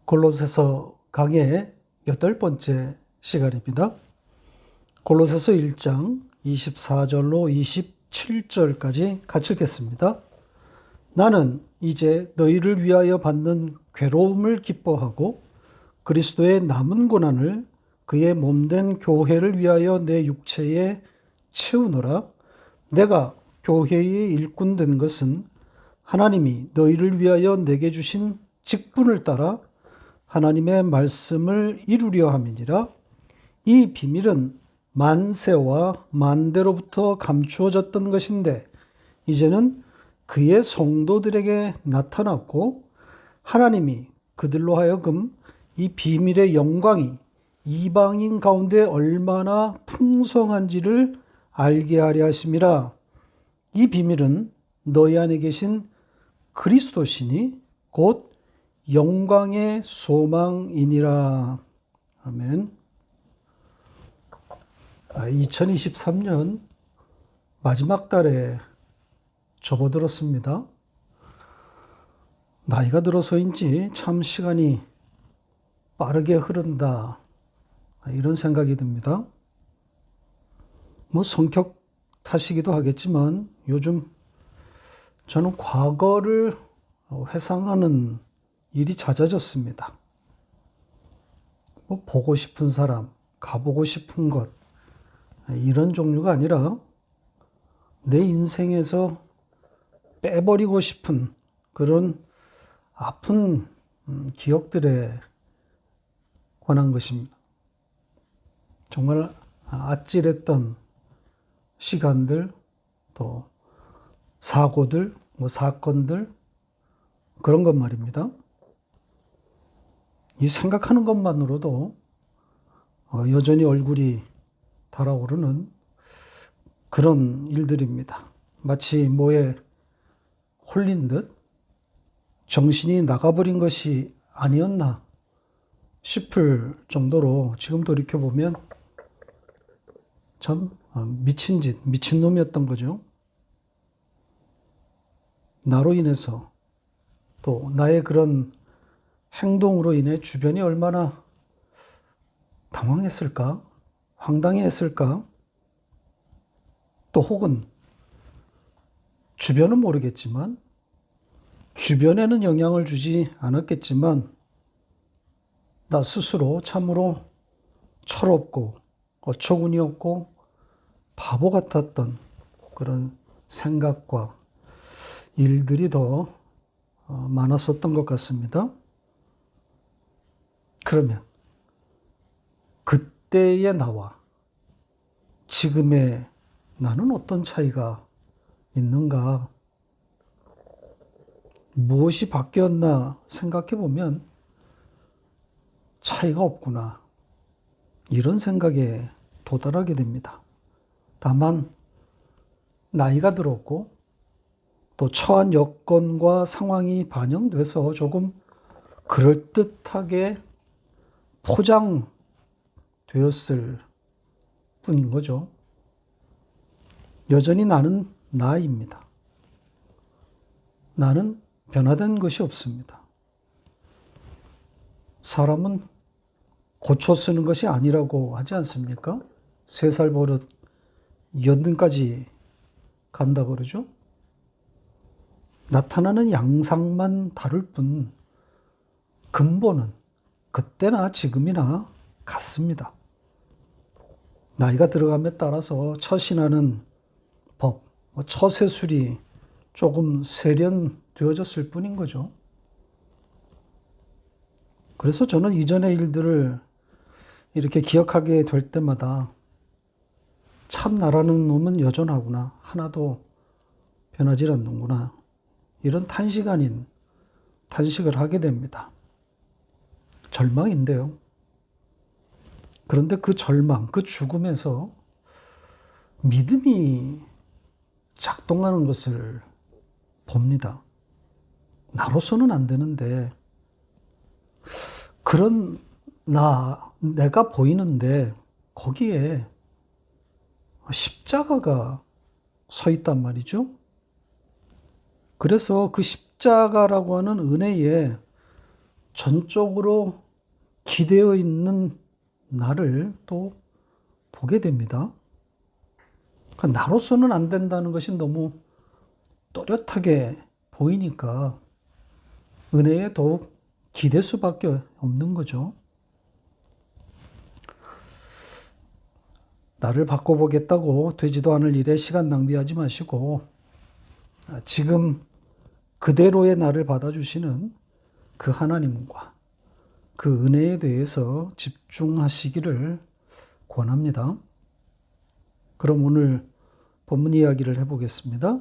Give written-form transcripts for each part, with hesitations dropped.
골로새서 강의 8번째 시간입니다. 골로새서 1장 24절로 27절까지 같이 읽겠습니다. 나는 이제 너희를 위하여 받는 괴로움을 기뻐하고 그리스도의 남은 고난을 그의 몸된 교회를 위하여 내 육체에 채우노라. 내가 교회의 일꾼 된 것은 하나님이 너희를 위하여 내게 주신 직분을 따라 하나님의 말씀을 이루려 함이니라. 이 비밀은 만세와 만대로부터 감추어졌던 것인데 이제는 그의 성도들에게 나타났고 하나님이 그들로 하여금 이 비밀의 영광이 이방인 가운데 얼마나 풍성한지를 알게 하려 하심이라. 이 비밀은 너희 안에 계신 그리스도시니 곧 영광의 소망이니라. 아멘. 2023년 마지막 달에 접어들었습니다. 나이가 들어서인지 참 시간이 빠르게 흐른다, 이런 생각이 듭니다. 성격 탓이기도 하겠지만 요즘 저는 과거를 회상하는 일이 잦아졌습니다. 보고 싶은 사람, 가보고 싶은 것, 이런 종류가 아니라 내 인생에서 빼버리고 싶은 그런 아픈 기억들에 관한 것입니다. 정말 아찔했던 시간들, 또 사고들, 사건들, 그런 것 말입니다. 이 생각하는 것만으로도 여전히 얼굴이 달아오르는 그런 일들입니다. 마치 뭐에 홀린 듯 정신이 나가버린 것이 아니었나 싶을 정도로 지금 돌이켜보면 참 미친 짓, 미친놈이었던 거죠. 나로 인해서 또 나의 그런 행동으로 인해 주변이 얼마나 당황했을까? 황당해했을까? 또 혹은 주변은 모르겠지만 주변에는 영향을 주지 않았겠지만 나 스스로 참으로 철없고 어처구니 없고 바보 같았던 그런 생각과 일들이 더 많았었던 것 같습니다. 그러면 그때의 나와 지금의 나는 어떤 차이가 있는가? 무엇이 바뀌었나 생각해 보면 차이가 없구나, 이런 생각에 도달하게 됩니다. 다만 나이가 들었고 또 처한 여건과 상황이 반영돼서 조금 그럴듯하게 포장되었을 뿐인 거죠. 여전히 나는 나입니다. 나는 변화된 것이 없습니다. 사람은 고쳐 쓰는 것이 아니라고 하지 않습니까? 3살 버릇 80까지 간다 그러죠. 나타나는 양상만 다를 뿐 근본은 그때나 지금이나 같습니다. 나이가 들어감에 따라서 처신하는 법, 처세술이 조금 세련되어졌을 뿐인 거죠. 그래서 저는 이전의 일들을 이렇게 기억하게 될 때마다 참 나라는 놈은 여전하구나, 하나도 변하지 않는구나, 이런 탄식 아닌 탄식을 하게 됩니다. 절망인데요. 그런데 그 절망, 그 죽음에서 믿음이 작동하는 것을 봅니다. 나로서는 안 되는데 그런 내가 보이는데 거기에 십자가가 서 있단 말이죠. 그래서 그 십자가라고 하는 은혜에 전적으로 기대어 있는 나를 또 보게 됩니다. 그러니까 나로서는 안 된다는 것이 너무 또렷하게 보이니까 은혜에 더욱 기댈 수밖에 없는 거죠. 나를 바꿔보겠다고 되지도 않을 일에 시간 낭비하지 마시고 지금 그대로의 나를 받아주시는 그 하나님과 그 은혜에 대해서 집중하시기를 권합니다. 그럼 오늘 본문 이야기를 해보겠습니다.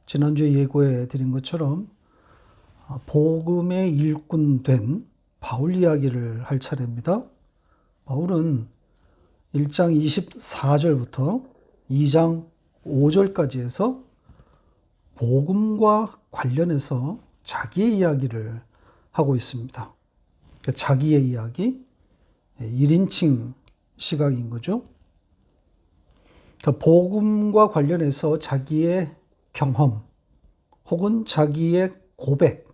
지난주에 예고해 드린 것처럼 복음의 일꾼 된 바울 이야기를 할 차례입니다. 바울은 1장 24절부터 2장 5절까지 해서 복음과 관련해서 자기의 이야기를 하고 있습니다. 자기의 이야기, 1인칭 시각인 거죠. 복음과 관련해서 자기의 경험 혹은 자기의 고백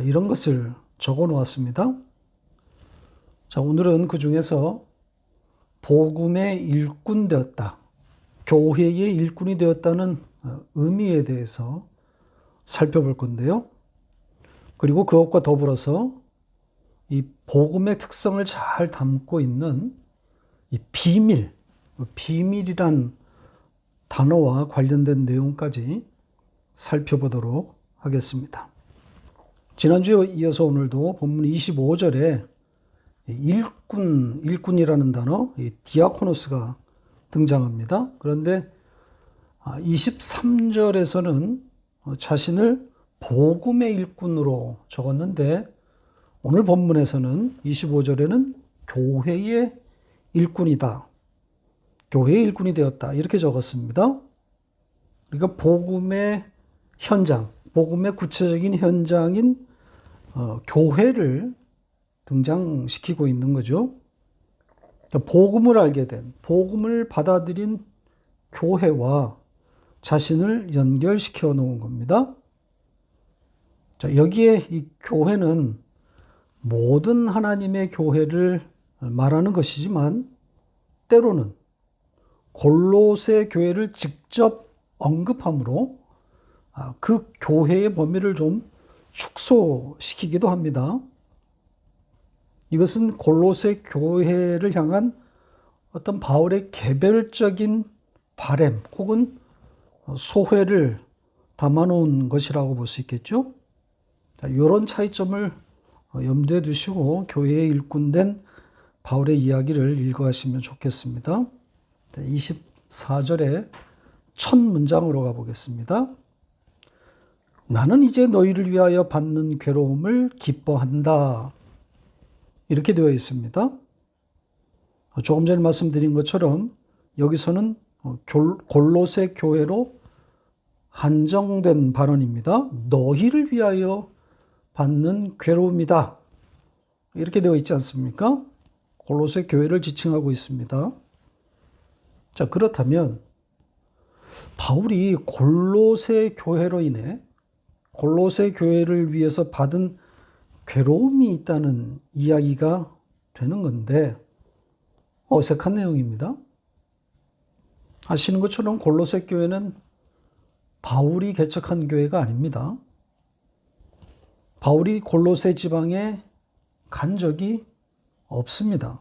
이런 것을 적어 놓았습니다. 자, 오늘은 그 중에서 복음의 일꾼 되었다, 교회의 일꾼이 되었다는 의미에 대해서 살펴볼 건데요. 그리고 그것과 더불어서 이 복음의 특성을 잘 담고 있는 이 비밀이란 단어와 관련된 내용까지 살펴보도록 하겠습니다. 지난주에 이어서 오늘도 본문 25절에 일꾼이라는 단어, 디아코노스가 등장합니다. 그런데 23절에서는 자신을 복음의 일꾼으로 적었는데 오늘 본문에서는 25절에는 교회의 일꾼이다, 교회의 일꾼이 되었다 이렇게 적었습니다. 그러니까 복음의 현장, 복음의 구체적인 현장인 교회를 등장시키고 있는 거죠. 그러니까 복음을 알게 된, 복음을 받아들인 교회와 자신을 연결시켜 놓은 겁니다. 자, 여기에 이 교회는 모든 하나님의 교회를 말하는 것이지만 때로는 골로새 교회를 직접 언급함으로 그 교회의 범위를 좀 축소시키기도 합니다. 이것은 골로새 교회를 향한 어떤 바울의 개별적인 바램 혹은 소회를 담아놓은 것이라고 볼 수 있겠죠. 이런 차이점을 염두에 두시고 교회의 일꾼된 바울의 이야기를 읽어가시면 좋겠습니다. 24절의 첫 문장으로 가보겠습니다. 나는 이제 너희를 위하여 받는 괴로움을 기뻐한다. 이렇게 되어 있습니다. 조금 전에 말씀드린 것처럼 여기서는 골로새 교회로 한정된 발언입니다. 너희를 위하여 받는 괴로움이다. 이렇게 되어 있지 않습니까? 골로새 교회를 지칭하고 있습니다. 자, 그렇다면 바울이 골로새 교회로 인해 골로새 교회를 위해서 받은 괴로움이 있다는 이야기가 되는 건데 어색한 내용입니다. 아시는 것처럼 골로새 교회는 바울이 개척한 교회가 아닙니다. 바울이 골로새 지방에 간 적이 없습니다.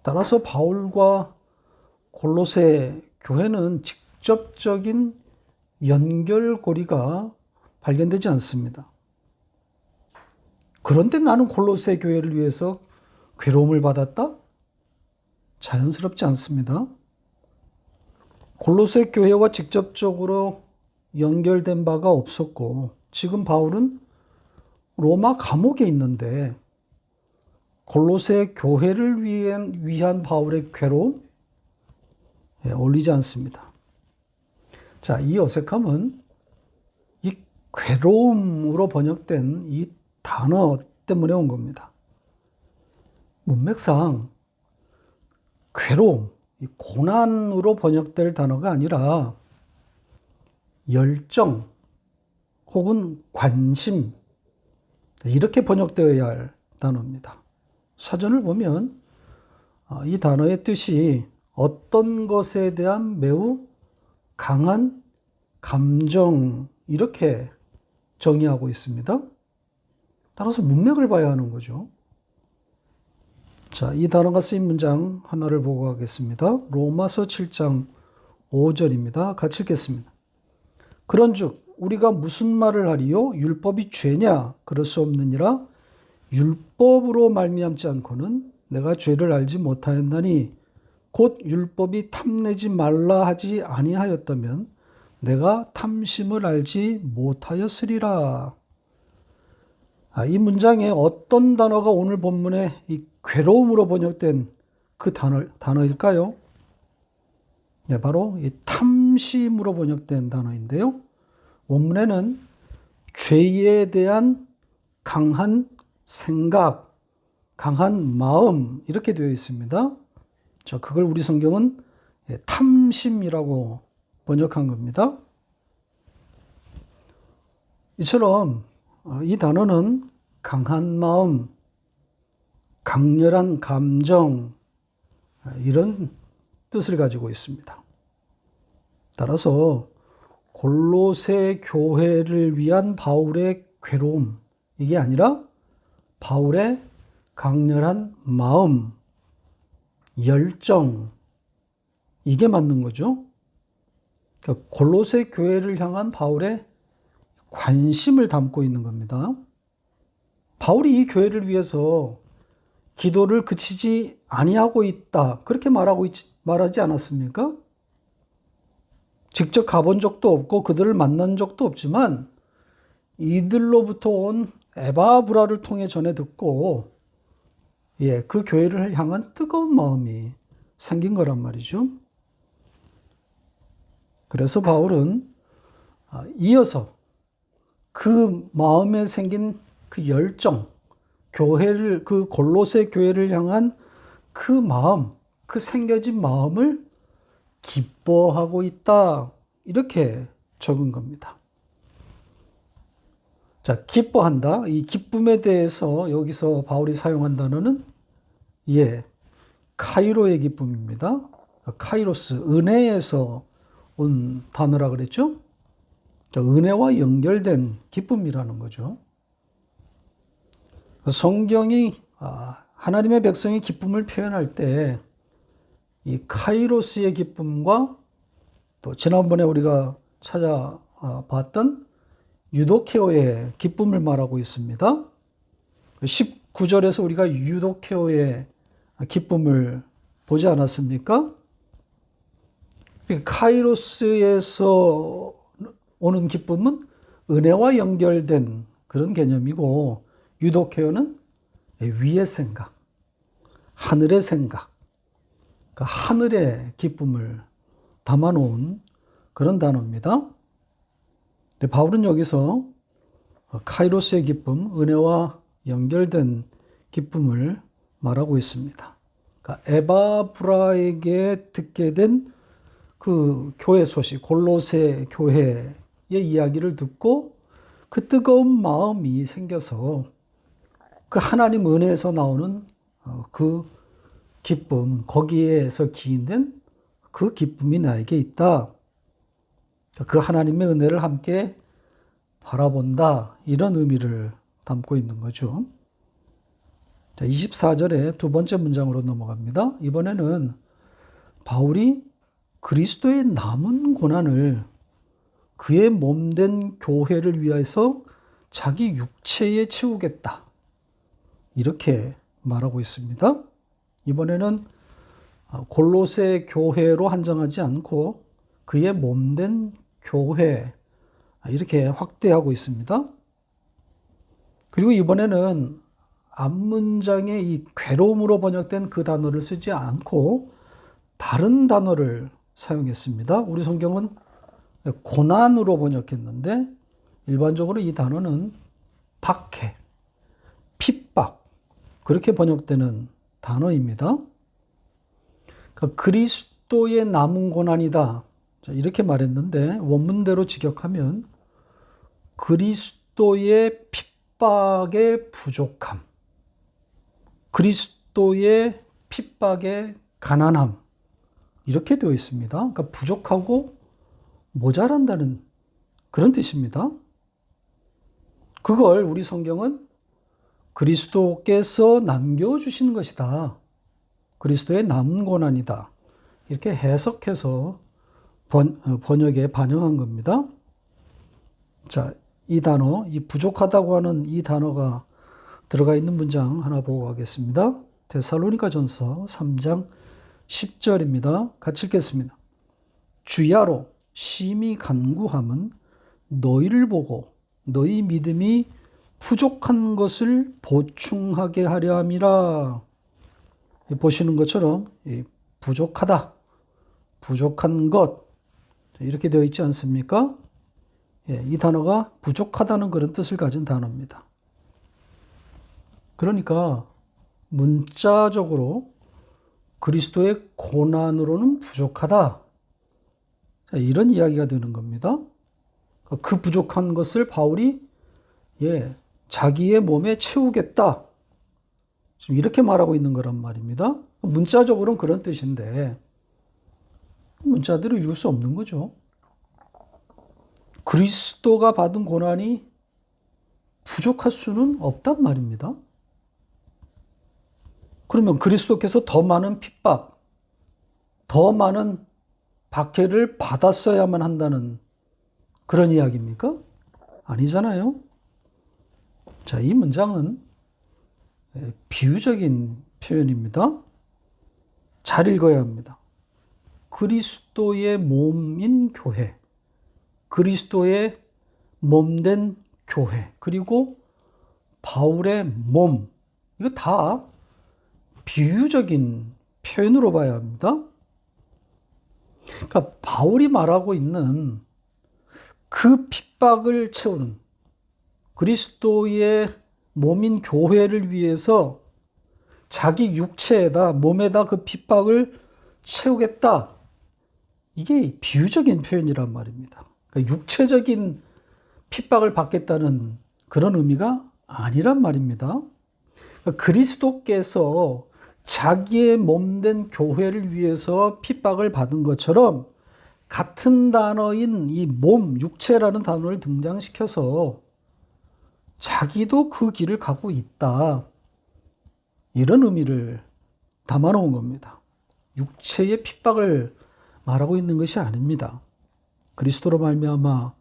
따라서 바울과 골로새 교회는 직접적인 연결고리가 발견되지 않습니다. 그런데 나는 골로새 교회를 위해서 괴로움을 받았다? 자연스럽지 않습니다. 골로새 교회와 직접적으로 연결된 바가 없었고 지금 바울은 로마 감옥에 있는데 골로새 교회를 위한 바울의 괴로움? 어울리지 않습니다. 자, 이 어색함은 이 괴로움으로 번역된 이 단어 때문에 온 겁니다. 문맥상 괴로움, 고난으로 번역될 단어가 아니라 열정 혹은 관심 이렇게 번역되어야 할 단어입니다. 사전을 보면 이 단어의 뜻이 어떤 것에 대한 매우 강한 감정, 이렇게 정의하고 있습니다. 따라서 문맥을 봐야 하는 거죠. 자, 이 단어가 쓰인 문장 하나를 보고 가겠습니다. 로마서 7장 5절입니다. 같이 읽겠습니다. 그런즉 우리가 무슨 말을 하리요? 율법이 죄냐? 그럴 수 없느니라. 율법으로 말미암지 않고는 내가 죄를 알지 못하였나니 곧 율법이 탐내지 말라 하지 아니하였다면 내가 탐심을 알지 못하였으리라. 이 문장에 어떤 단어가 오늘 본문에 이 괴로움으로 번역된 그 단어일까요? 네, 바로 이 탐심으로 번역된 단어인데요. 원문에는 죄에 대한 강한 생각, 강한 마음, 이렇게 되어 있습니다. 자, 그걸 우리 성경은 탐심이라고 번역한 겁니다. 이처럼 이 단어는 강한 마음, 강렬한 감정, 이런 뜻을 가지고 있습니다. 따라서 골로새 교회를 위한 바울의 괴로움, 이게 아니라 바울의 강렬한 마음, 열정, 이게 맞는 거죠. 그러니까 골로새 교회를 향한 바울의 관심을 담고 있는 겁니다. 바울이 이 교회를 위해서 기도를 그치지 아니하고 있다, 그렇게 말하지 않았습니까? 직접 가본 적도 없고 그들을 만난 적도 없지만 이들로부터 온 에바브라를 통해 전해 듣고 그 교회를 향한 뜨거운 마음이 생긴 거란 말이죠. 그래서 바울은 이어서 그 마음에 생긴 그 열정, 그 골로새 교회를 향한 그 마음, 그 생겨진 마음을 기뻐하고 있다, 이렇게 적은 겁니다. 자, 기뻐한다. 이 기쁨에 대해서 여기서 바울이 사용한 단어는 카이로의 기쁨입니다. 카이로스, 은혜에서 온 단어라 그랬죠? 은혜와 연결된 기쁨이라는 거죠. 성경이 하나님의 백성의 기쁨을 표현할 때 이 카이로스의 기쁨과 또 지난번에 우리가 찾아봤던 유도케오의 기쁨을 말하고 있습니다. 19절에서 우리가 유도케오의 기쁨을 보지 않았습니까? 카이로스에서 오는 기쁨은 은혜와 연결된 그런 개념이고, 유도케오는 위의 생각, 하늘의 생각, 그러니까 하늘의 기쁨을 담아놓은 그런 단어입니다. 근데 바울은 여기서 카이로스의 기쁨, 은혜와 연결된 기쁨을 말하고 있습니다. 그러니까 에바브라에게 듣게 된 그 교회 소식, 골로새 교회의 이야기를 듣고 그 뜨거운 마음이 생겨서 그 하나님 은혜에서 나오는 그 기쁨, 거기에서 기인된 그 기쁨이 나에게 있다. 그 하나님의 은혜를 함께 바라본다, 이런 의미를 담고 있는 거죠. 자, 24절에 두 번째 문장으로 넘어갑니다. 이번에는 바울이 그리스도의 남은 고난을 그의 몸된 교회를 위해서 자기 육체에 치우겠다, 이렇게 말하고 있습니다. 이번에는 골로새 교회로 한정하지 않고 그의 몸된 교회, 이렇게 확대하고 있습니다. 그리고 이번에는 앞문장에 이 괴로움으로 번역된 그 단어를 쓰지 않고 다른 단어를 사용했습니다. 우리 성경은 고난으로 번역했는데 일반적으로 이 단어는 박해, 핍박, 그렇게 번역되는 단어입니다. 그러니까 그리스도의 남은 고난이다, 이렇게 말했는데 원문대로 직역하면 그리스도의 핍박의 부족함, 그리스도의 핍박의 가난함, 이렇게 되어 있습니다. 그러니까 부족하고 모자란다는 그런 뜻입니다. 그걸 우리 성경은 그리스도께서 남겨주신 것이다. 그리스도의 남은 고난이다. 이렇게 해석해서 번역에 반영한 겁니다. 자, 이 단어, 이 부족하다고 하는 이 단어가 들어가 있는 문장 하나 보고 가겠습니다. 데살로니가전서 3장 10절입니다. 같이 읽겠습니다. 주야로 심히 간구함은 너희를 보고 너희 믿음이 부족한 것을 보충하게 하려 함이라. 보시는 것처럼 부족하다, 부족한 것, 이렇게 되어 있지 않습니까? 이 단어가 부족하다는 그런 뜻을 가진 단어입니다. 그러니까 문자적으로 그리스도의 고난으로는 부족하다, 이런 이야기가 되는 겁니다. 그 부족한 것을 바울이 자기의 몸에 채우겠다, 지금 이렇게 말하고 있는 거란 말입니다. 문자적으로는 그런 뜻인데 문자대로 읽을 수 없는 거죠. 그리스도가 받은 고난이 부족할 수는 없단 말입니다. 그러면 그리스도께서 더 많은 핍박, 더 많은 박해를 받았어야만 한다는 그런 이야기입니까? 아니잖아요. 자, 이 문장은 비유적인 표현입니다. 잘 읽어야 합니다. 그리스도의 몸인 교회, 그리스도의 몸된 교회, 그리고 바울의 몸, 이거 다 비유적인 표현으로 봐야 합니다. 그러니까 바울이 말하고 있는 그 핍박을 채우는 그리스도의 몸인 교회를 위해서 자기 육체에다, 몸에다 그 핍박을 채우겠다. 이게 비유적인 표현이란 말입니다. 그러니까 육체적인 핍박을 받겠다는 그런 의미가 아니란 말입니다. 그러니까 그리스도께서 자기의 몸된 교회를 위해서 핍박을 받은 것처럼 같은 단어인 이 몸, 육체라는 단어를 등장시켜서 자기도 그 길을 가고 있다, 이런 의미를 담아놓은 겁니다. 육체의 핍박을 말하고 있는 것이 아닙니다. 그리스도로 말미암아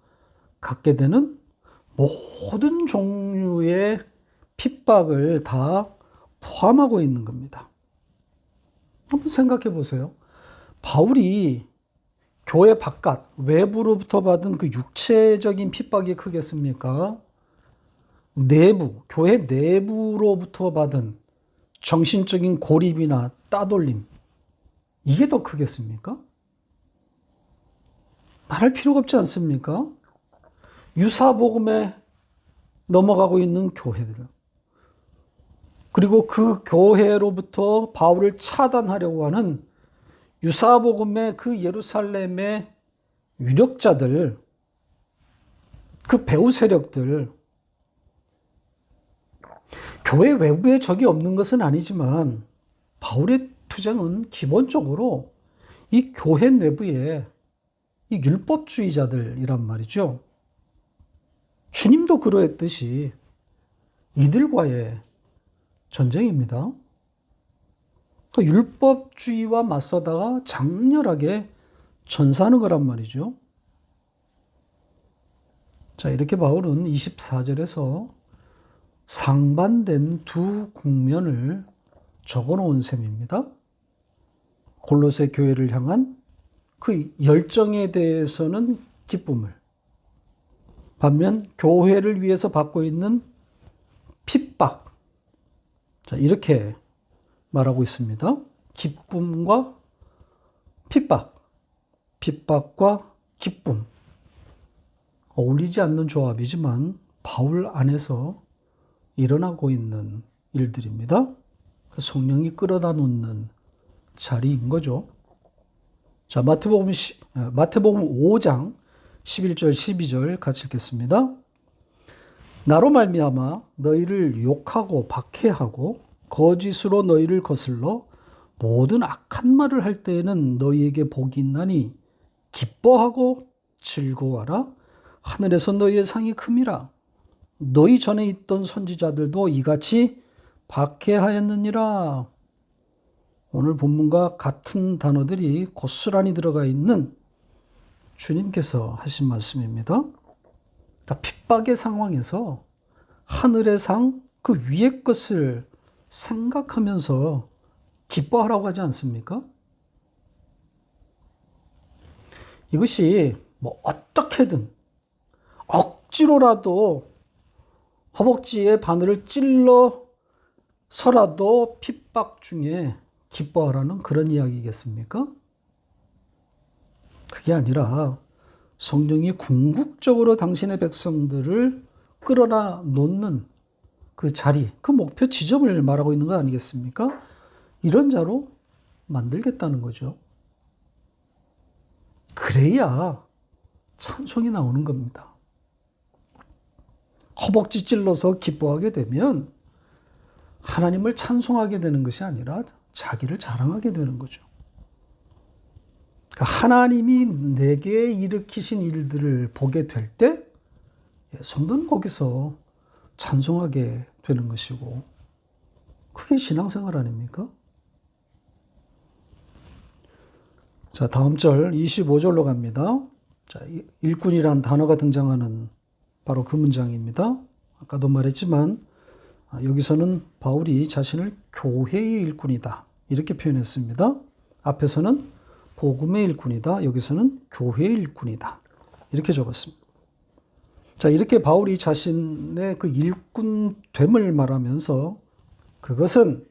갖게 되는 모든 종류의 핍박을 다 포함하고 있는 겁니다. 한번 생각해 보세요. 바울이 교회 바깥, 외부로부터 받은 그 육체적인 핍박이 크겠습니까? 내부, 교회 내부로부터 받은 정신적인 고립이나 따돌림, 이게 더 크겠습니까? 말할 필요가 없지 않습니까? 유사복음에 넘어가고 있는 교회들, 그리고 그 교회로부터 바울을 차단하려고 하는 유사복음의 그 예루살렘의 유력자들, 그 배후 세력들, 교회 외부에 적이 없는 것은 아니지만 바울의 투쟁은 기본적으로 이 교회 내부에 이 율법주의자들이란 말이죠. 주님도 그러했듯이 이들과의 전쟁입니다. 그 율법주의와 맞서다가 장렬하게 전사하는 거란 말이죠. 자, 이렇게 바울은 24절에서 상반된 두 국면을 적어 놓은 셈입니다. 골로새 교회를 향한 그 열정에 대해서는 기쁨을, 반면 교회를 위해서 받고 있는 핍박, 자, 이렇게 말하고 있습니다. 기쁨과 핍박, 핍박과 기쁨, 어울리지 않는 조합이지만 바울 안에서 일어나고 있는 일들입니다. 성령이 끌어다 놓는 자리인 거죠. 자, 마태복음 5장 11절 12절 같이 읽겠습니다. 나로 말미암아 너희를 욕하고 박해하고 거짓으로 너희를 거슬러 모든 악한 말을 할 때에는 너희에게 복이 있나니 기뻐하고 즐거워하라. 하늘에서 너희의 상이 큼이라. 너희 전에 있던 선지자들도 이같이 박해하였느니라. 오늘 본문과 같은 단어들이 고스란히 들어가 있는 주님께서 하신 말씀입니다. 그러니까 핍박의 상황에서 하늘의 상, 그 위의 것을 생각하면서 기뻐하라고 하지 않습니까? 이것이 뭐 어떻게든 억지로라도 허벅지에 바늘을 찔러서라도 핍박 중에 기뻐하라는 그런 이야기겠습니까? 그게 아니라 성령이 궁극적으로 당신의 백성들을 끌어다 놓는 그 자리, 그 목표 지점을 말하고 있는 거 아니겠습니까? 이런 자로 만들겠다는 거죠. 그래야 찬송이 나오는 겁니다. 허벅지 찔러서 기뻐하게 되면 하나님을 찬송하게 되는 것이 아니라 자기를 자랑하게 되는 거죠. 그러니까 하나님이 내게 일으키신 일들을 보게 될 때 성도는 거기서 찬송하게 되는 것이고, 그게 신앙생활 아닙니까? 자, 다음 절 25절로 갑니다. 자, 일꾼이란 단어가 등장하는 바로 그 문장입니다. 아까도 말했지만 여기서는 바울이 자신을 교회의 일꾼이다 이렇게 표현했습니다. 앞에서는 복음의 일꾼이다, 여기서는 교회의 일꾼이다 이렇게 적었습니다. 자, 이렇게 바울이 자신의 그 일꾼됨을 말하면서 그것은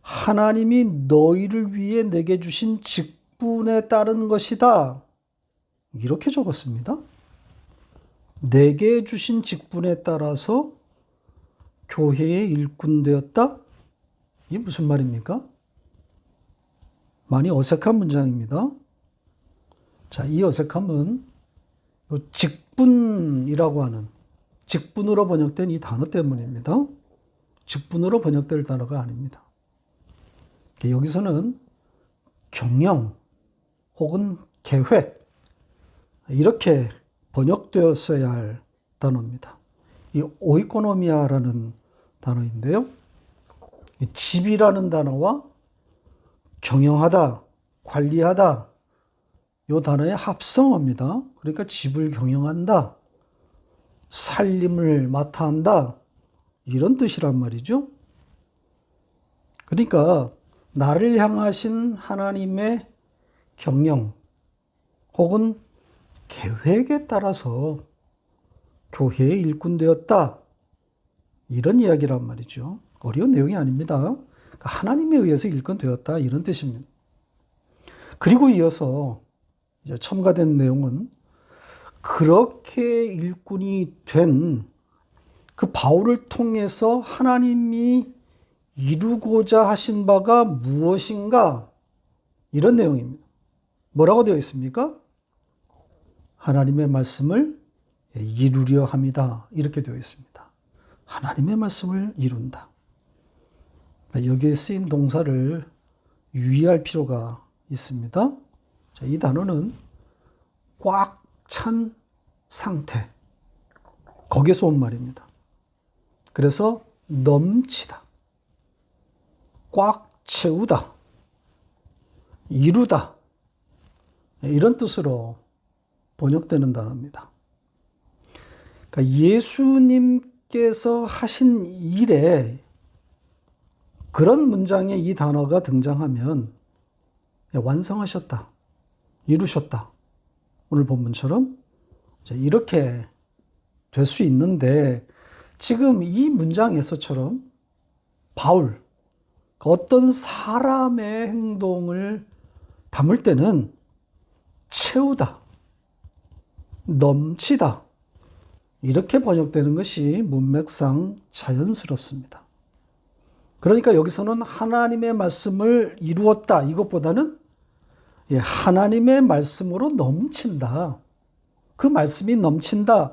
하나님이 너희를 위해 내게 주신 직분에 따른 것이다 이렇게 적었습니다. 내게 주신 직분에 따라서 교회의 일꾼 되었다? 이게 무슨 말입니까? 많이 어색한 문장입니다. 자, 이 어색함은 직분이라고 하는, 직분으로 번역된 이 단어 때문입니다. 직분으로 번역될 단어가 아닙니다. 여기서는 경영 혹은 계획 이렇게 번역되었어야 할 단어입니다. 이 오이코노미아라는 단어인데요. 집이라는 단어와 경영하다, 관리하다 이 단어의 합성어입니다. 그러니까 집을 경영한다, 살림을 맡아 한다 이런 뜻이란 말이죠. 그러니까 나를 향하신 하나님의 경영 혹은 계획에 따라서 교회의 일꾼 되었다 이런 이야기란 말이죠. 어려운 내용이 아닙니다. 그러니까 하나님에 의해서 일꾼 되었다 이런 뜻입니다. 그리고 이어서 이제 첨가된 내용은 그렇게 일꾼이 된 그 바울을 통해서 하나님이 이루고자 하신 바가 무엇인가 이런 내용입니다. 뭐라고 되어 있습니까? 하나님의 말씀을 이루려 합니다. 이렇게 되어 있습니다. 하나님의 말씀을 이룬다. 여기에 쓰인 동사를 유의할 필요가 있습니다. 자, 이 단어는 꽉 찬 상태, 거기에서 온 말입니다. 그래서 넘치다, 꽉 채우다, 이루다 이런 뜻으로 번역되는 단어입니다. 그러니까 예수님께서 하신 일에 그런 문장에 이 단어가 등장하면 완성하셨다, 이루셨다. 오늘 본문처럼 이렇게 될 수 있는데 지금 이 문장에서처럼 바울, 어떤 사람의 행동을 담을 때는 채우다, 넘치다 이렇게 번역되는 것이 문맥상 자연스럽습니다. 그러니까 여기서는 하나님의 말씀을 이루었다 이것보다는 하나님의 말씀으로 넘친다, 그 말씀이 넘친다,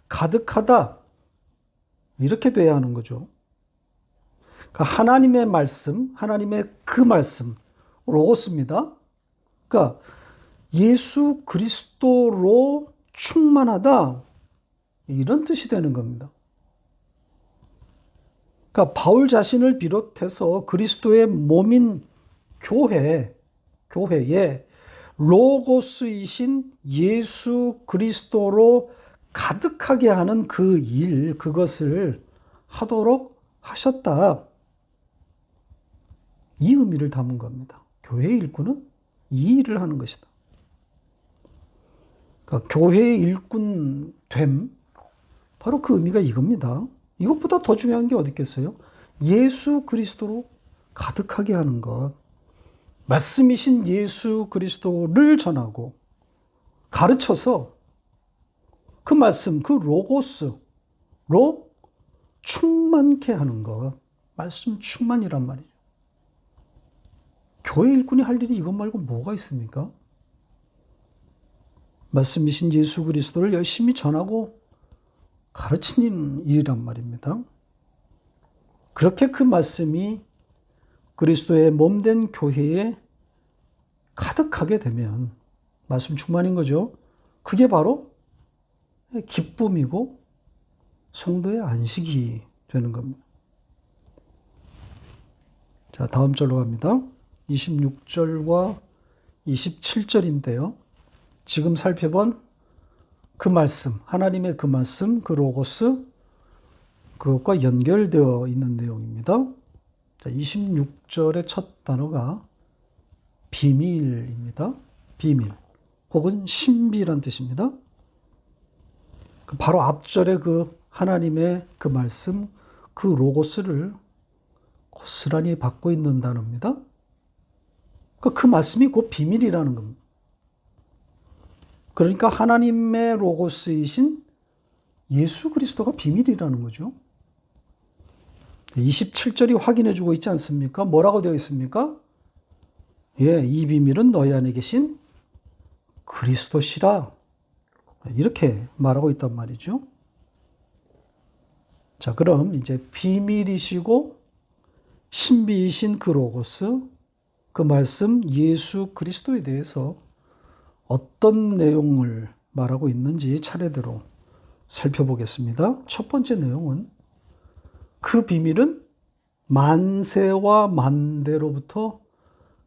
가득하다 이렇게 돼야 하는 거죠. 그러니까 하나님의 말씀, 하나님의 그 말씀, 로고스입니다. 그러니까 예수 그리스도로 충만하다. 이런 뜻이 되는 겁니다. 그러니까 바울 자신을 비롯해서 그리스도의 몸인 교회에 로고스이신 예수 그리스도로 가득하게 하는 그 일, 그것을 하도록 하셨다. 이 의미를 담은 겁니다. 교회의 일꾼은 이 일을 하는 것이다. 그러니까 교회의 일꾼 됨, 바로 그 의미가 이겁니다. 이것보다 더 중요한 게 어디 있겠어요? 예수 그리스도로 가득하게 하는 것. 말씀이신 예수 그리스도를 전하고 가르쳐서 그 말씀, 그 로고스로 충만케 하는 것. 말씀 충만이란 말이죠. 교회 일꾼이 할 일이 이것 말고 뭐가 있습니까? 말씀이신 예수 그리스도를 열심히 전하고 가르치는 일이란 말입니다. 그렇게 그 말씀이 그리스도의 몸된 교회에 가득하게 되면 말씀 충만인 거죠. 그게 바로 기쁨이고 성도의 안식이 되는 겁니다. 자, 다음 절로 갑니다. 26절과 27절인데요. 지금 살펴본 그 말씀, 하나님의 그 말씀, 그 로고스, 그것과 연결되어 있는 내용입니다. 자, 26절의 첫 단어가 비밀입니다. 비밀, 혹은 신비란 뜻입니다. 바로 앞절에 그 하나님의 그 말씀, 그 로고스를 고스란히 받고 있는 단어입니다. 그 말씀이 곧 비밀이라는 겁니다. 그러니까 하나님의 로고스이신 예수 그리스도가 비밀이라는 거죠. 27절이 확인해 주고 있지 않습니까? 뭐라고 되어 있습니까? 예, 이 비밀은 너희 안에 계신 그리스도시라. 이렇게 말하고 있단 말이죠. 자, 그럼 이제 비밀이시고 신비이신 그 로고스, 그 말씀 예수 그리스도에 대해서 어떤 내용을 말하고 있는지 차례대로 살펴보겠습니다. 첫 번째 내용은 그 비밀은 만세와 만대로부터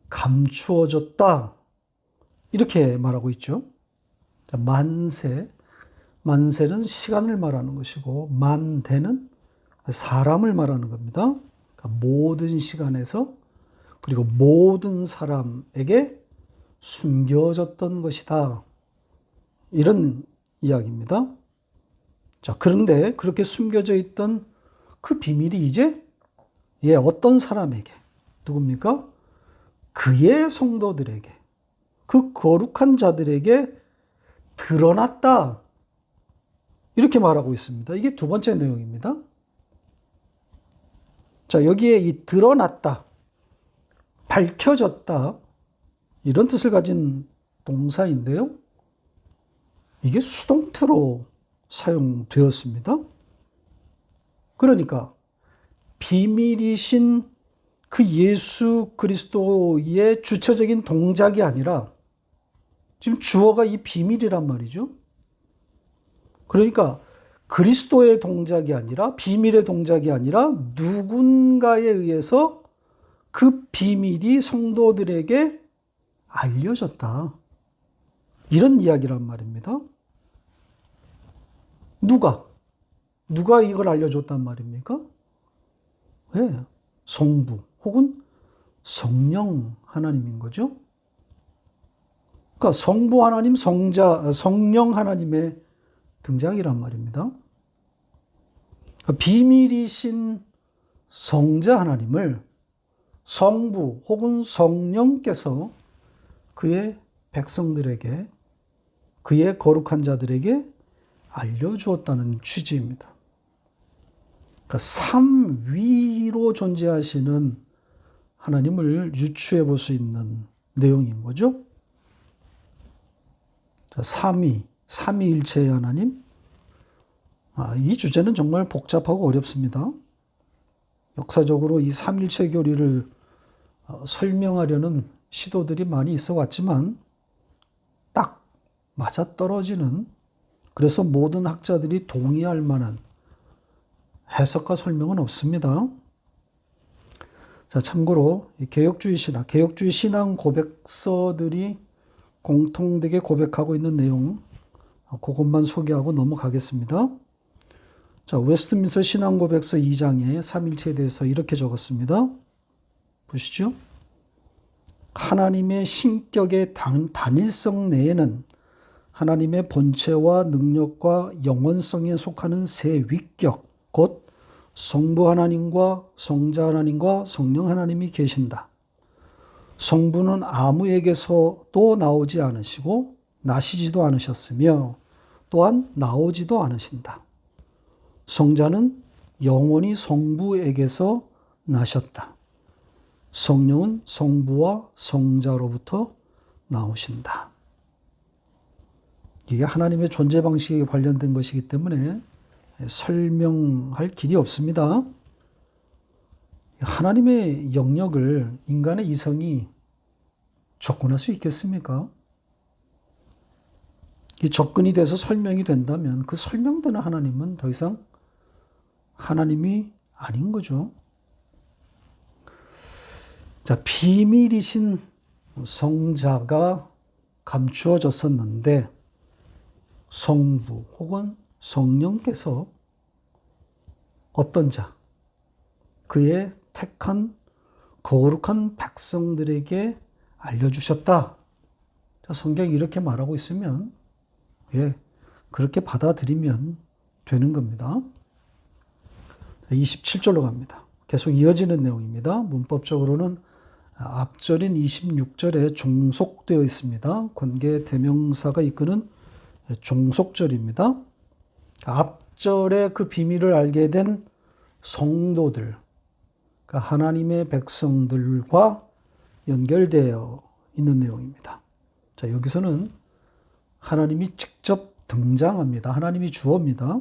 감추어졌다. 이렇게 말하고 있죠. 만세는 시간을 말하는 것이고 만대는 사람을 말하는 겁니다. 그러니까 모든 시간에서 그리고 모든 사람에게 숨겨졌던 것이다. 이런 이야기입니다. 자, 그런데 그렇게 숨겨져 있던 그 비밀이 이제 어떤 사람에게, 누굽니까? 그의 성도들에게, 그 거룩한 자들에게 드러났다. 이렇게 말하고 있습니다. 이게 두 번째 내용입니다. 자, 여기에 이 드러났다, 밝혀졌다, 이런 뜻을 가진 동사인데요. 이게 수동태로 사용되었습니다. 그러니까 비밀이신 그 예수 그리스도의 주체적인 동작이 아니라 지금 주어가 이 비밀이란 말이죠. 그러니까 그리스도의 동작이 아니라 비밀의 동작이 아니라 누군가에 의해서 그 비밀이 성도들에게 알려졌다. 이런 이야기란 말입니다. 누가 이걸 알려줬단 말입니까? 네, 성부 혹은 성령 하나님인 거죠. 그러니까 성부 하나님, 성령 하나님의 등장이란 말입니다. 그러니까 비밀이신 성자 하나님을 성부 혹은 성령께서 그의 백성들에게, 그의 거룩한 자들에게 알려주었다는 취지입니다. 그러니까 삼위로 존재하시는 하나님을 유추해 볼 수 있는 내용인 거죠. 자, 삼위일체의 하나님, 이 주제는 정말 복잡하고 어렵습니다. 역사적으로 이 삼일체 교리를 설명하려는 시도들이 많이 있어 왔지만 딱 맞아떨어지는, 그래서 모든 학자들이 동의할 만한 해석과 설명은 없습니다. 자, 참고로 개혁주의 신앙 고백서들이 공통되게 고백하고 있는 내용, 그것만 소개하고 넘어가겠습니다. 자, 웨스트민스터 신앙 고백서 2장에 삼일체에 대해서 이렇게 적었습니다. 보시죠. 하나님의 신격의 단일성 내에는 하나님의 본체와 능력과 영원성에 속하는 세 위격, 곧 성부 하나님과 성자 하나님과 성령 하나님이 계신다. 성부는 아무에게서도 나오지 않으시고 나시지도 않으셨으며 또한 나오지도 않으신다. 성자는 영원히 성부에게서 나셨다. 성령은 성부와 성자로부터 나오신다. 이게 하나님의 존재 방식에 관련된 것이기 때문에 설명할 길이 없습니다. 하나님의 영역을 인간의 이성이 접근할 수 있겠습니까? 이 접근이 돼서 설명이 된다면 그 설명되는 하나님은 더 이상 하나님이 아닌 거죠. 자, 비밀이신 성자가 감추어졌었는데 성부 혹은 성령께서 어떤 자, 그의 택한 거룩한 백성들에게 알려주셨다. 성경이 이렇게 말하고 있으면 그렇게 받아들이면 되는 겁니다. 27절로 갑니다. 계속 이어지는 내용입니다. 문법적으로는 앞절인 26절에 종속되어 있습니다. 관계 대명사가 이끄는 종속절입니다. 앞절에 그 비밀을 알게 된 성도들, 그러니까 하나님의 백성들과 연결되어 있는 내용입니다. 자, 여기서는 하나님이 직접 등장합니다. 하나님이 주어입니다.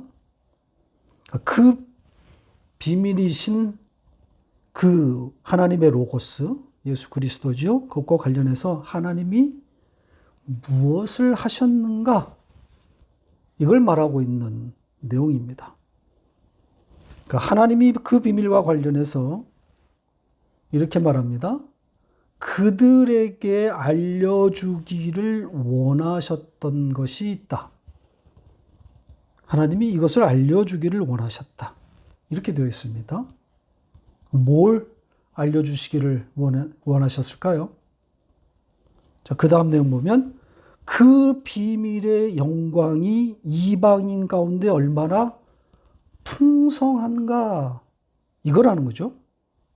그 비밀이신 그 하나님의 로고스, 예수 그리스도죠. 그것과 관련해서 하나님이 무엇을 하셨는가? 이걸 말하고 있는 내용입니다. 그러니까 하나님이 그 비밀과 관련해서 이렇게 말합니다. 그들에게 알려주기를 원하셨던 것이 있다. 하나님이 이것을 알려주기를 원하셨다. 이렇게 되어 있습니다. 뭘 알려주시기를 원하셨을까요? 자, 그 다음 내용 보면 그 비밀의 영광이 이방인 가운데 얼마나 풍성한가, 이거라는 거죠.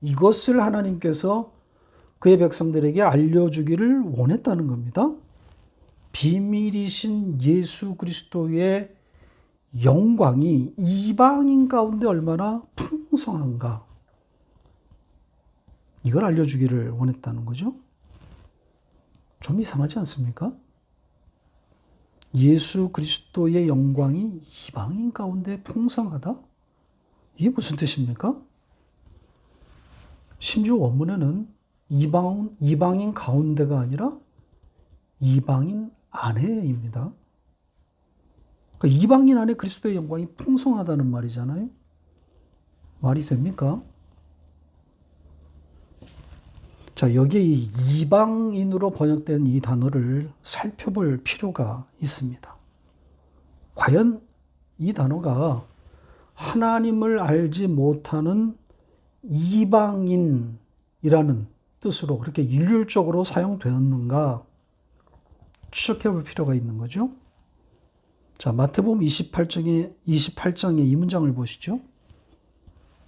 이것을 하나님께서 그의 백성들에게 알려주기를 원했다는 겁니다. 비밀이신 예수 그리스도의 영광이 이방인 가운데 얼마나 풍성한가, 이걸 알려주기를 원했다는 거죠. 좀 이상하지 않습니까? 예수 그리스도의 영광이 이방인 가운데 풍성하다? 이게 무슨 뜻입니까? 심지어 원문에는 이방인 가운데가 아니라 이방인 안에입니다. 그러니까 이방인 안에 그리스도의 영광이 풍성하다는 말이잖아요. 말이 됩니까? 자, 여기에 이 이방인으로 번역된 이 단어를 살펴볼 필요가 있습니다. 과연 이 단어가 하나님을 알지 못하는 이방인이라는 뜻으로 그렇게 일률적으로 사용되었는가 추적해 볼 필요가 있는 거죠. 자, 마태복음 28장의 이 문장을 보시죠.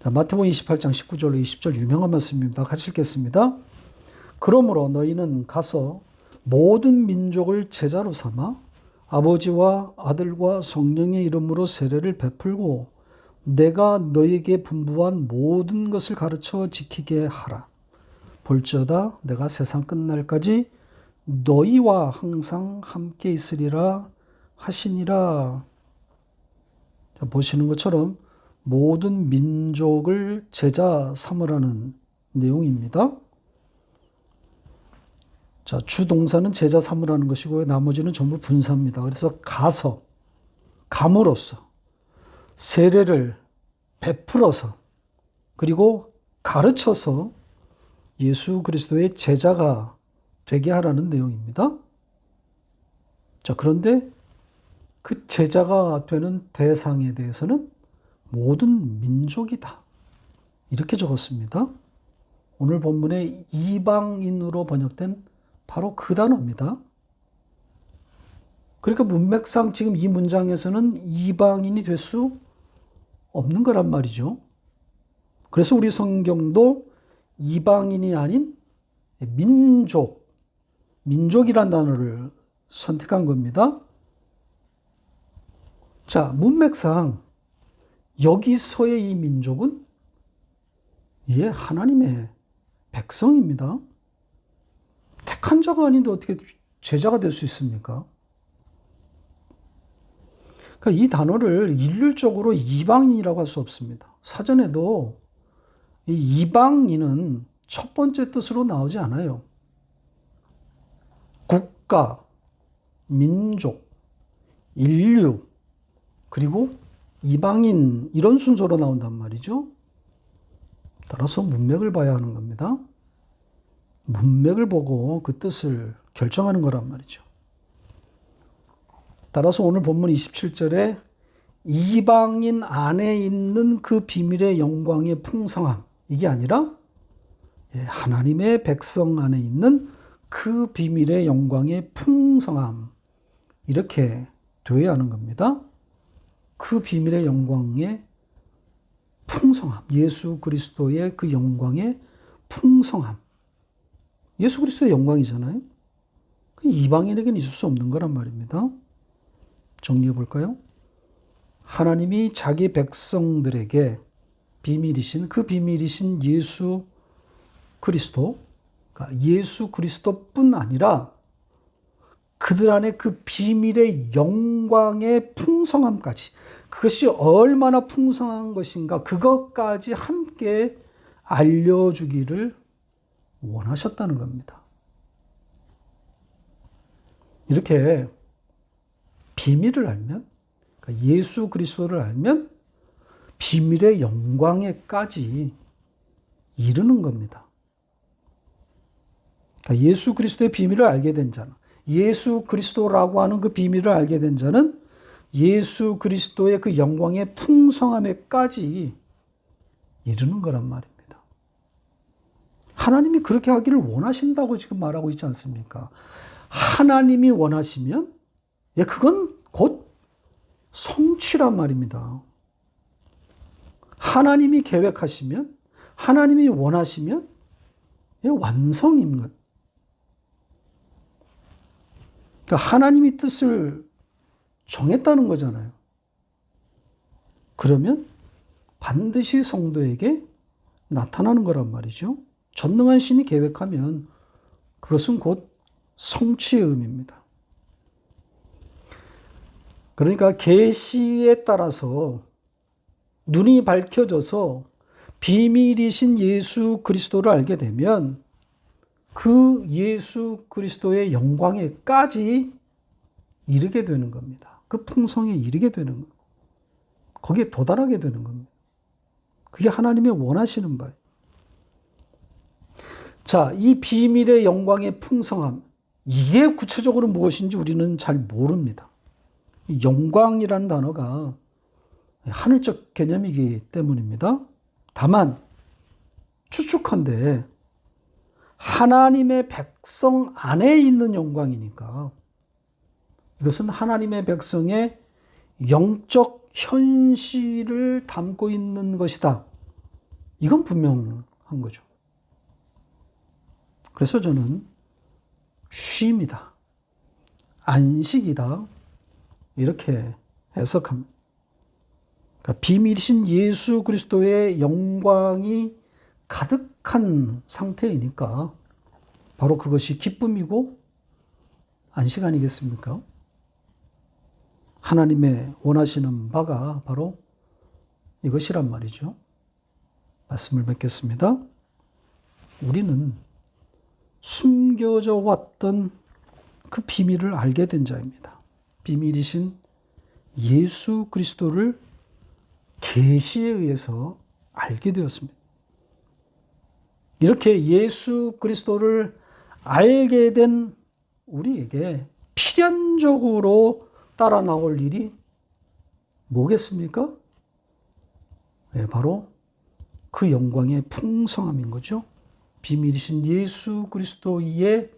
자, 마태복음 28장 19절로 20절 유명한 말씀입니다. 같이 읽겠습니다. 그러므로 너희는 가서 모든 민족을 제자로 삼아 아버지와 아들과 성령의 이름으로 세례를 베풀고 내가 너희에게 분부한 모든 것을 가르쳐 지키게 하라. 볼지어다 내가 세상 끝날까지 너희와 항상 함께 있으리라 하시니라. 자, 보시는 것처럼 모든 민족을 제자 삼으라는 내용입니다. 자, 주동사는 제자 삼으라는 것이고 나머지는 전부 분사입니다. 그래서 가서, 감으로써, 세례를 베풀어서, 그리고 가르쳐서 예수 그리스도의 제자가 되게 하라는 내용입니다. 자, 그런데 그 제자가 되는 대상에 대해서는 모든 민족이다. 이렇게 적었습니다. 오늘 본문에 이방인으로 번역된 바로 그 단어입니다. 그러니까 문맥상 지금 이 문장에서는 이방인이 될 수 없는 거란 말이죠. 그래서 우리 성경도 이방인이 아닌 민족이란 단어를 선택한 겁니다. 자, 문맥상 여기서의 이 민족은 하나님의 백성입니다. 택한 자가 아닌데 어떻게 제자가 될 수 있습니까? 그러니까 이 단어를 일률적으로 이방인이라고 할 수 없습니다. 사전에도 이 이방인은 첫 번째 뜻으로 나오지 않아요. 국가, 민족, 인류, 그리고 이방인 이런 순서로 나온단 말이죠. 따라서 문맥을 봐야 하는 겁니다. 문맥을 보고 그 뜻을 결정하는 거란 말이죠. 따라서 오늘 본문 27절에 이방인 안에 있는 그 비밀의 영광의 풍성함, 이게 아니라 하나님의 백성 안에 있는 그 비밀의 영광의 풍성함, 이렇게 되어야 하는 겁니다. 그 비밀의 영광의 풍성함, 예수 그리스도의 그 영광의 풍성함. 예수 그리스도의 영광이잖아요. 이방인에게는 있을 수 없는 거란 말입니다. 정리해 볼까요? 하나님이 자기 백성들에게 그 비밀이신 예수 그리스도, 그러니까 예수 그리스도뿐 아니라 그들 안에 그 비밀의 영광의 풍성함까지, 그것이 얼마나 풍성한 것인가, 그것까지 함께 알려주기를 원하셨다는 겁니다. 이렇게 비밀을 알면, 그러니까 예수 그리스도를 알면 비밀의 영광에까지 이르는 겁니다. 그러니까 예수 그리스도의 비밀을 알게 된 자는, 예수 그리스도라고 하는 그 비밀을 알게 된 자는 예수 그리스도의 그 영광의 풍성함에까지 이르는 거란 말입니다. 하나님이 그렇게 하기를 원하신다고 지금 말하고 있지 않습니까? 하나님이 원하시면 그건 곧 성취란 말입니다. 하나님이 계획하시면, 하나님이 원하시면 완성인 것. 그러니까 하나님이 뜻을 정했다는 거잖아요. 그러면 반드시 성도에게 나타나는 거란 말이죠. 전능한 신이 계획하면 그것은 곧 성취의 의미입니다. 그러니까 계시에 따라서 눈이 밝혀져서 비밀이신 예수 그리스도를 알게 되면 그 예수 그리스도의 영광에까지 이르게 되는 겁니다. 그 풍성에 이르게 되는 겁니다. 거기에 도달하게 되는 겁니다. 그게 하나님이 원하시는 바예요. 자, 이 비밀의 영광의 풍성함, 이게 구체적으로 무엇인지 우리는 잘 모릅니다. 이 영광이라는 단어가 하늘적 개념이기 때문입니다. 다만 추측컨대 하나님의 백성 안에 있는 영광이니까 이것은 하나님의 백성의 영적 현실을 담고 있는 것이다. 이건 분명한 거죠. 그래서 저는 쉼이다, 안식이다, 이렇게 해석합니다. 그러니까 비밀이신 예수 그리스도의 영광이 가득한 상태이니까 바로 그것이 기쁨이고 안식 아니겠습니까? 하나님의 원하시는 바가 바로 이것이란 말이죠. 말씀을 맺겠습니다. 우리는 숨겨져 왔던 그 비밀을 알게 된 자입니다. 비밀이신 예수 그리스도를 계시에 의해서 알게 되었습니다. 이렇게 예수 그리스도를 알게 된 우리에게 필연적으로 따라 나올 일이 뭐겠습니까? 네, 바로 그 영광의 풍성함인 거죠. 비밀이신 예수 그리스도의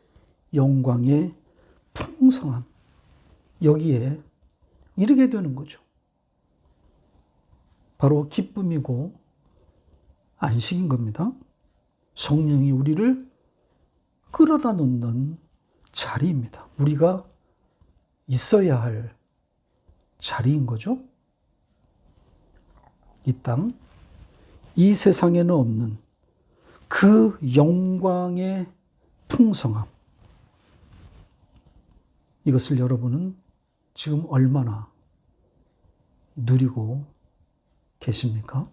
영광의 풍성함. 여기에 이르게 되는 거죠. 바로 기쁨이고 안식인 겁니다. 성령이 우리를 끌어다 놓는 자리입니다. 우리가 있어야 할 자리인 거죠. 이 땅, 이 세상에는 없는 그 영광의 풍성함. 이것을 여러분은 지금 얼마나 누리고 계십니까?